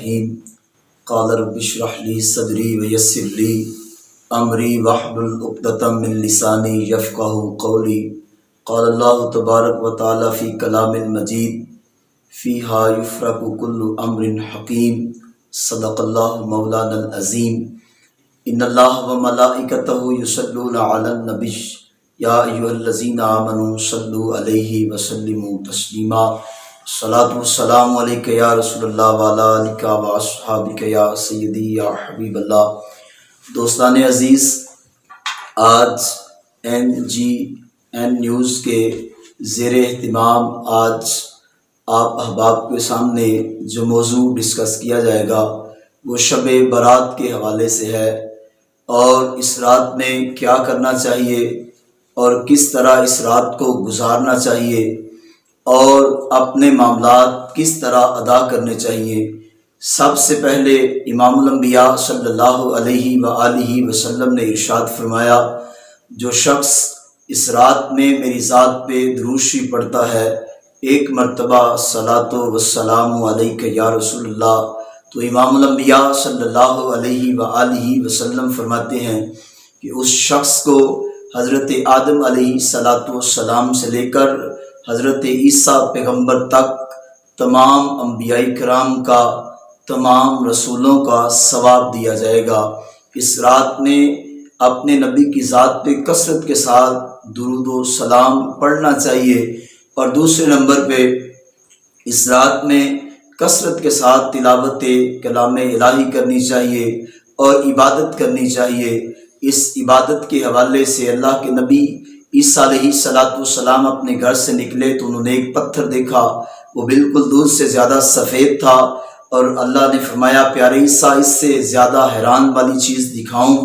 الرحیم قال رب اشرح لی صدری ویسر لی امری واحلل عقدۃ من لسانی یفقہوا قولی قال اللہ تبارک و تعالی فی کلام المجید فیہا یفرق کل امر حکیم صدق اللہ مولانا العظیم ان اللہ و ملائکتہ یصلون علی النبی یا ایھا الذین آمنوا صلوا علیہ وسلموا تسلیما صلاۃ والسلام علیک یا رسول اللہ وعلی آلک و اصحابک یا سیدی یا حبیب اللہ۔ دوستان عزیز، آج NGN نیوز کے زیر اہتمام آج آپ احباب کے سامنے جو موضوع ڈسکس کیا جائے گا وہ شب برات کے حوالے سے ہے، اور اس رات میں کیا کرنا چاہیے اور کس طرح اس رات کو گزارنا چاہیے اور اپنے معاملات کس طرح ادا کرنے چاہیے۔ سب سے پہلے امام الانبیاء صلی اللہ علیہ وآلہ وسلم نے ارشاد فرمایا، جو شخص اس رات میں میری ذات پہ درود شریف پڑھتا ہے ایک مرتبہ صلاۃ والسلام علیک یا رسول اللہ، تو امام الانبیاء صلی اللہ علیہ وآلہ وسلم فرماتے ہیں کہ اس شخص کو حضرت آدم علیہ السلام سے لے کر حضرت عیسیٰ پیغمبر تک تمام انبیاء کرام کا، تمام رسولوں کا ثواب دیا جائے گا۔ اس رات میں اپنے نبی کی ذات پہ کثرت کے ساتھ درود و سلام پڑھنا چاہیے، اور دوسرے نمبر پہ اس رات میں کثرت کے ساتھ تلاوت کلام الہی کرنی چاہیے اور عبادت کرنی چاہیے۔ اس عبادت کے حوالے سے اللہ کے نبی عیسیٰ علیہ السلام اپنے گھر سے نکلے تو انہوں نے ایک پتھر دیکھا، وہ بالکل دودھ سے زیادہ سفید تھا، اور اللہ نے فرمایا پیارے عیسیٰ اس سے زیادہ حیران والی چیز دکھاؤں؟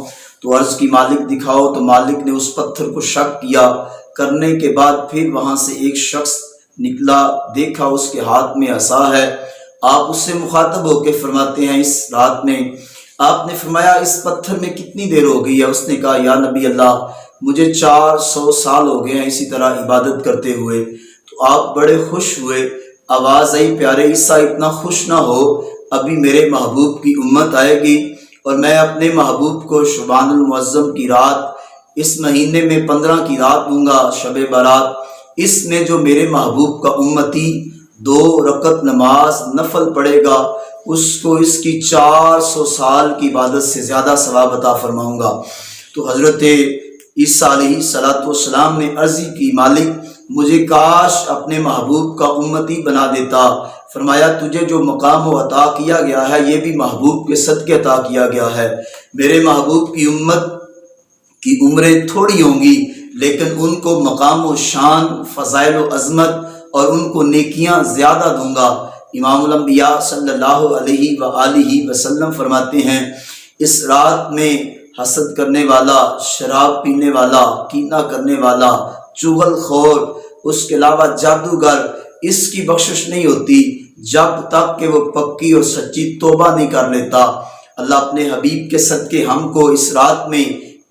تو عرض کی مالک دکھاؤ۔ تو مالک نے اس پتھر کو شک کیا، کرنے کے بعد پھر وہاں سے ایک شخص نکلا، دیکھا اس کے ہاتھ میں عصا ہے۔ آپ اس سے مخاطب ہو کے فرماتے ہیں اس رات میں آپ نے فرمایا اس پتھر میں کتنی دیر ہو گئی ہے؟ اس نے کہا یا نبی اللہ مجھے 400 سال ہو گئے ہیں اسی طرح عبادت کرتے ہوئے۔ تو آپ بڑے خوش ہوئے، آواز آئی پیارے عیسیٰ اتنا خوش نہ ہو، ابھی میرے محبوب کی امت آئے گی اور میں اپنے محبوب کو شعبان المعظم کی رات، اس مہینے میں 15 کی رات دوں گا شب برات، اس میں جو میرے محبوب کا امتی 2 رکعت نماز نفل پڑھے گا اس کو اس کی 400 سال کی عبادت سے زیادہ ثواب عطا فرماؤں گا۔ تو حضرت عیسیٰ علیہ السلام نے عرضی کی مالک مجھے کاش اپنے محبوب کا امتی بنا دیتا۔ فرمایا تجھے جو مقام و عطا کیا گیا ہے یہ بھی محبوب کے صدقے عطا کیا گیا ہے۔ میرے محبوب کی امت کی عمریں تھوڑی ہوں گی لیکن ان کو مقام و شان، فضائل و عظمت اور ان کو نیکیاں زیادہ دوں گا۔ امام الانبیاء صلی اللہ علیہ وآلہ وسلم فرماتے ہیں اس رات میں حسد کرنے والا، شراب پینے والا، کینہ کرنے والا، چغل خور، اس کے علاوہ جادوگر، اس کی بخشش نہیں ہوتی جب تک کہ وہ پکی اور سچی توبہ نہیں کر لیتا۔ اللہ اپنے حبیب کے صدقے ہم کو اس رات میں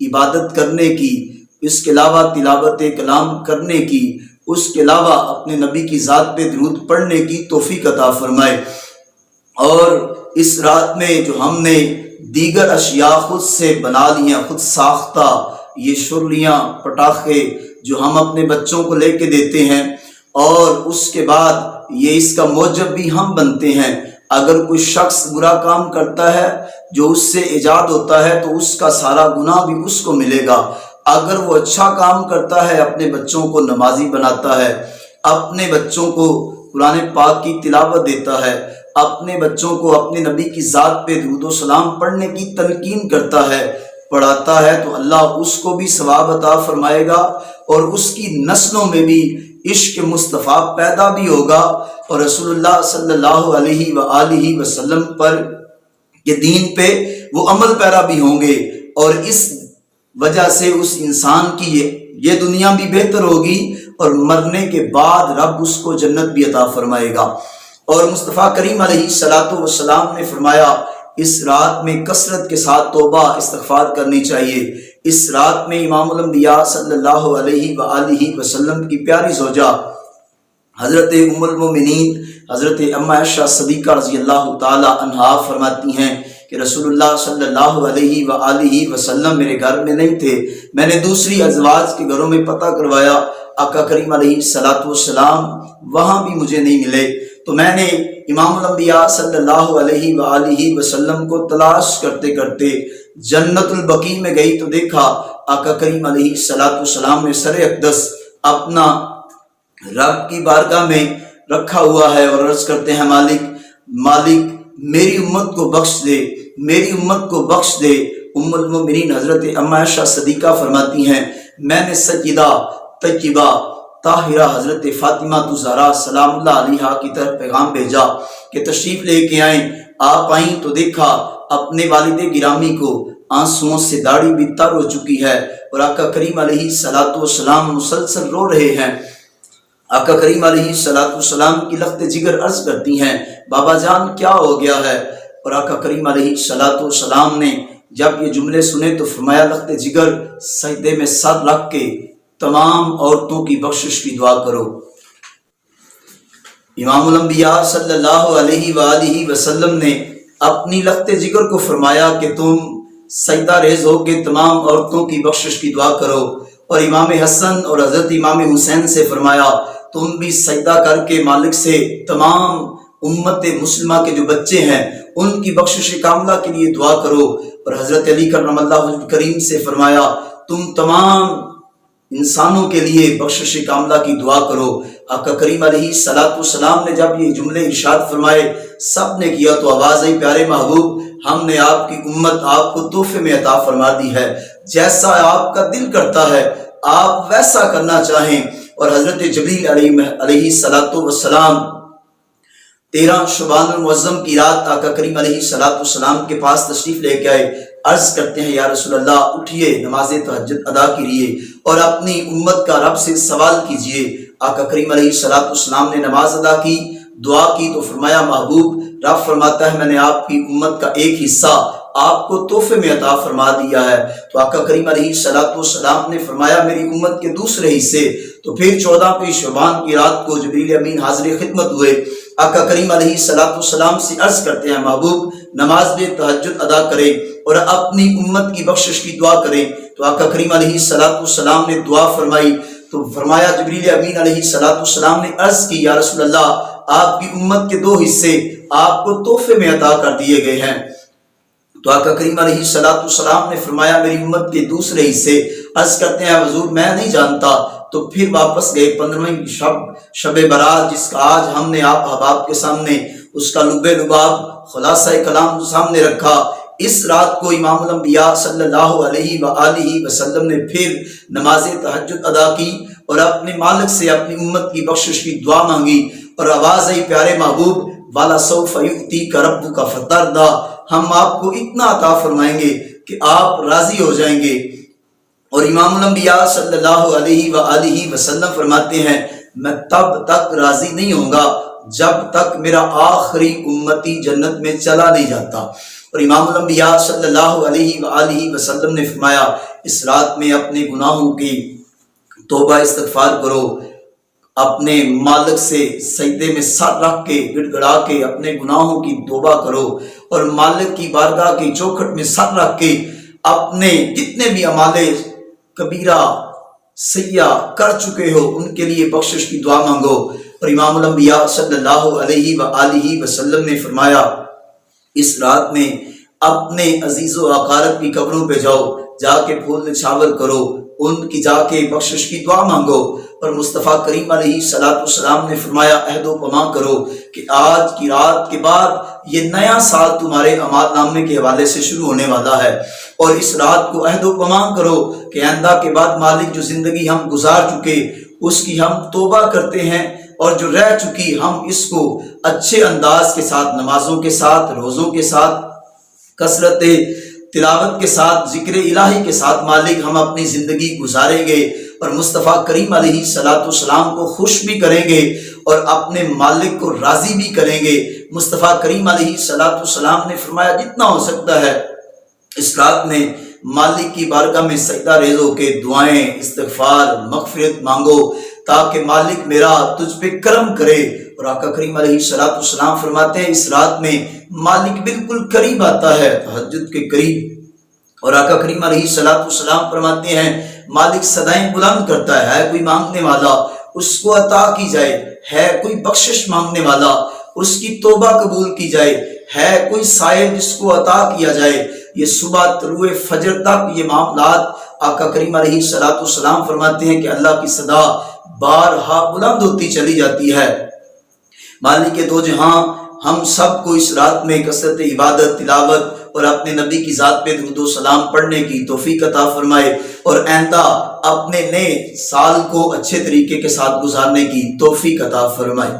عبادت کرنے کی، اس کے علاوہ تلاوت کلام کرنے کی، اس کے علاوہ اپنے نبی کی ذات پہ درود پڑھنے کی توفیق عطا فرمائے۔ اور اس رات میں جو ہم نے دیگر اشیاء خود سے بنا لیاں، خود ساختہ، یہ شرلیاں، پٹاخے جو ہم اپنے بچوں کو لے کے دیتے ہیں اور اس کے بعد یہ اس کا موجب بھی ہم بنتے ہیں۔ اگر کوئی شخص برا کام کرتا ہے جو اس سے ایجاد ہوتا ہے تو اس کا سارا گناہ بھی اس کو ملے گا۔ اگر وہ اچھا کام کرتا ہے، اپنے بچوں کو نمازی بناتا ہے، اپنے بچوں کو قرآن پاک کی تلاوت دیتا ہے، اپنے بچوں کو اپنے نبی کی ذات پہ درود و سلام پڑھنے کی تلقین کرتا ہے، پڑھاتا ہے، تو اللہ اس کو بھی ثواب عطا فرمائے گا اور اس کی نسلوں میں بھی عشق مصطفیٰ پیدا بھی ہوگا، اور رسول اللہ صلی اللہ علیہ وآلہ وسلم پر کے دین پہ وہ عمل پیرا بھی ہوں گے، اور اس وجہ سے اس انسان کی یہ دنیا بھی بہتر ہوگی اور مرنے کے بعد رب اس کو جنت بھی عطا فرمائے گا۔ اور مصطفیٰ کریم علیہ السلام نے فرمایا اس رات میں کثرت کے ساتھ توبہ استغفار کرنی چاہیے۔ اس رات میں امام الانبیاء صلی اللہ علیہ وآلہ وسلم کی پیاری زوجہ حضرت ام المومنین حضرت اما عائشہ صدیقہ رضی اللہ تعالی عنہا فرماتی ہیں کہ رسول اللہ صلی اللہ علیہ وآلہ وسلم میرے گھر میں نہیں تھے، میں نے دوسری ازواج کے گھروں میں پتہ کروایا، آقا کریم علیہ الصلوۃ والسلام وہاں بھی مجھے نہیں ملے، تو میں نے امام الانبیاء صلی اللہ علیہ وآلہ وسلم کو تلاش کرتے کرتے جنت البقیع میں گئی تو دیکھا آقا کریم علیہ الصلوۃ والسلام نے سر اقدس اپنا رب کی بارگاہ میں رکھا ہوا ہے اور عرض کرتے ہیں مالک میری امت کو بخش دے، میری امت کو بخش دے۔ ام المومنین حضرت اما عائشہ صدیقہ فرماتی ہیں میں نے سیدہ طیبہ طاہرہ حضرت فاطمہ زہرا سلام اللہ علیہا کی طرف پیغام بھیجا کہ تشریف لے کے آئیں۔ آپ آئیں تو دیکھا اپنے والد گرامی کو آنسوؤں سے داڑھی بھی تر ہو چکی ہے اور آقا کریم علیہ الصلوۃ والسلام مسلسل رو رہے ہیں۔ آقا کریم علیہ الصلوۃ والسلام کی لخت جگر عرض کرتی ہیں بابا جان کیا ہو گیا ہے؟ اور آقا کریم علیہ الصلوۃ والسلام نے جب یہ جملے سنے تو فرمایا لخت جگر سجدے میں سر رکھ کے تمام عورتوں کی بخشش کی دعا کرو۔ امام الانبیاء صلی اللہ علیہ وآلہ وسلم نے اپنی لخت جگر کو فرمایا کہ تم سجدہ ریز ہو کے تمام عورتوں کی بخشش کی دعا کرو، اور امام حسن اور حضرت امام حسین سے فرمایا تم بھی سجدہ کر کے مالک سے تمام امت مسلمہ کے جو بچے ہیں ان کی بخشش کاملہ کے لیے دعا کرو، اور حضرت علی کرم اللہ وجہ کریم سے فرمایا تم تمام انسانوں کے لیے بخشش کاملہ کی دعا کرو۔ آقا کریم علیہ الصلوۃ والسلام نے جب یہ جملے ارشاد فرمائے سب نے کیا تو آواز آئی پیارے محبوب ہم نے آپ کی امت آپ کو تحفے میں عطا فرما دی ہے، جیسا آپ کا دل کرتا ہے آپ ویسا کرنا چاہیں۔ اور حضرت جبریل علیہ الصلوۃ والسلام 13 شعبان المعظم کی رات آقا کریم علیہ الصلوۃ والسلام کے پاس تشریف لے کے آئے، عرض کرتے ہیں یا رسول اللہ اٹھیے نماز تہجد ادا کیجیے اور اپنی امت کا رب سے سوال کیجیے۔ آقا کریم علیہ الصلوۃ والسلام نے نماز ادا کی، دعا کی تو فرمایا محبوب رب فرماتا ہے میں نے آپ کی امت کا ایک حصہ آپ کو تحفے میں عطا فرما دیا ہے۔ تو آقا کریم علیہ الصلوۃ والسلام نے فرمایا میری امت کے دوسرے حصے، تو پھر 14 شعبان کی رات کو جبریل امین حاضر خدمت ہوئے، آقا کریم علیہ الصلوۃ والسلام سے عرض کرتے ہیں محبوب نماز تہجد ادا کریں اور اپنی امت کی بخشش کی دعا کریں۔ تو آقا کریم علیہ الصلوۃ والسلام نے دعا فرمائی تو فرمایا جبریل امین علیہ الصلوۃ والسلام نے عرض کی یا رسول اللہ آپ کی امت کے 2 حصے آپ کو تحفے میں عطا کر دیے گئے ہیں۔ تو آقا کریم علیہ الصلوۃ والسلام نے فرمایا میری امت کے دوسرے حصے، عرض کرتے ہیں حضور میں نہیں جانتا۔ تو پھر واپس گئے 15ویں شب برات جس کا آج ہم نے آپ احباب کے سامنے اس کا لب لباب خلاصہ کلام سامنے رکھا۔ اس رات کو امام الانبیاء صلی اللہ علیہ وآلہ وسلم نے پھر نماز تہجد ادا کی اور اپنے مالک سے اپنی امت کی بخشش کی دعا مانگی، اور آواز آئی پیارے محبوب والا سوف یؤتیک ربک فترضی، ہم آپ کو اتنا عطا فرمائیں گے کہ آپ راضی ہو جائیں گے۔ اور امام الانبیاء صلی اللہ علیہ وآلہ وسلم فرماتے ہیں میں تب تک راضی نہیں ہوں گا جب تک میرا آخری امتی جنت میں چلا نہیں جاتا۔ اور امام الانبیاء صلی اللہ علیہ وآلہ وسلم نے فرمایا اس رات میں اپنے گناہوں کی توبہ استغفار کرو، اپنے مالک سے سجدے میں سر رکھ کے گڑ گڑا کے اپنے گناہوں کی توبہ کرو، اور مالک کی بارگاہ کی چوکھٹ میں سر رکھ کے اپنے جتنے بھی اعمال کبیرہ سیاہ کر چکے ہو ان کے لیے بخشش کی دعا مانگو۔ اور امام الانبیاء صلی اللہ علیہ وآلہ وسلم نے فرمایا اس رات میں اپنے عزیز و اقارب کی قبروں پہ جاؤ، جا کے پھول نچھاور کرو، ان کی جا کے بخشش کی دعا مانگو۔ اور مصطفیٰ کریم علیہ الصلوۃ والسلام نے فرمایا عہد و پیمان کرو کہ آج کی رات کے بعد یہ نیا سال تمہارے اعمال نامے کے حوالے سے شروع ہونے والا ہے، اور اس رات کو عہد و پیمان کرو کہ آئندہ کے بعد مالک جو زندگی ہم گزار چکے اس کی ہم توبہ کرتے ہیں، اور جو رہ چکی ہم اس کو اچھے انداز کے ساتھ نمازوں کے ساتھ روزوں کے ساتھ کثرت تلاوت کے ساتھ ذکر الہی کے ساتھ مالک ہم اپنی زندگی گزاریں گے، اور مصطفیٰ کریم علیہ الصلوۃ والسلام کو خوش بھی کریں گے اور اپنے مالک کو راضی بھی کریں گے۔ مصطفیٰ کریم علیہ الصلوۃ والسلام نے فرمایا جتنا ہو سکتا ہے اس رات میں مالک کی بارگاہ میں سجدہ ریز ہو کے دعائیں استغفار مغفرت مانگو، تاکہ مالک میرا تجھ پہ کرم کرے۔ اور آقا کریم علیہ السلام فرماتے ہیں اس رات میں مالک بالکل قریب آتا ہے، تہجد کے قریب، اور آقا کریم علیہ السلام فرماتے ہیں مالک صدائیں بلند کرتا ہے کوئی مانگنے والا اس کو عطا کی جائے، ہے کوئی بخشش مانگنے والا اس کی توبہ قبول کی جائے، ہے کوئی سائل جس کو عطا کیا جائے۔ یہ صبح طلوع فجر تک یہ معاملات آقا کریم علیہ السلام فرماتے ہیں کہ اللہ کی صدا بارہا بلند ہوتی چلی جاتی ہے۔ مالک دو جہاں ہم سب کو اس رات میں کثرت عبادت، تلاوت اور اپنے نبی کی ذات پہ درود و سلام پڑھنے کی توفیق عطا فرمائے، اور آئندہ اپنے نئے سال کو اچھے طریقے کے ساتھ گزارنے کی توفیق عطا فرمائے۔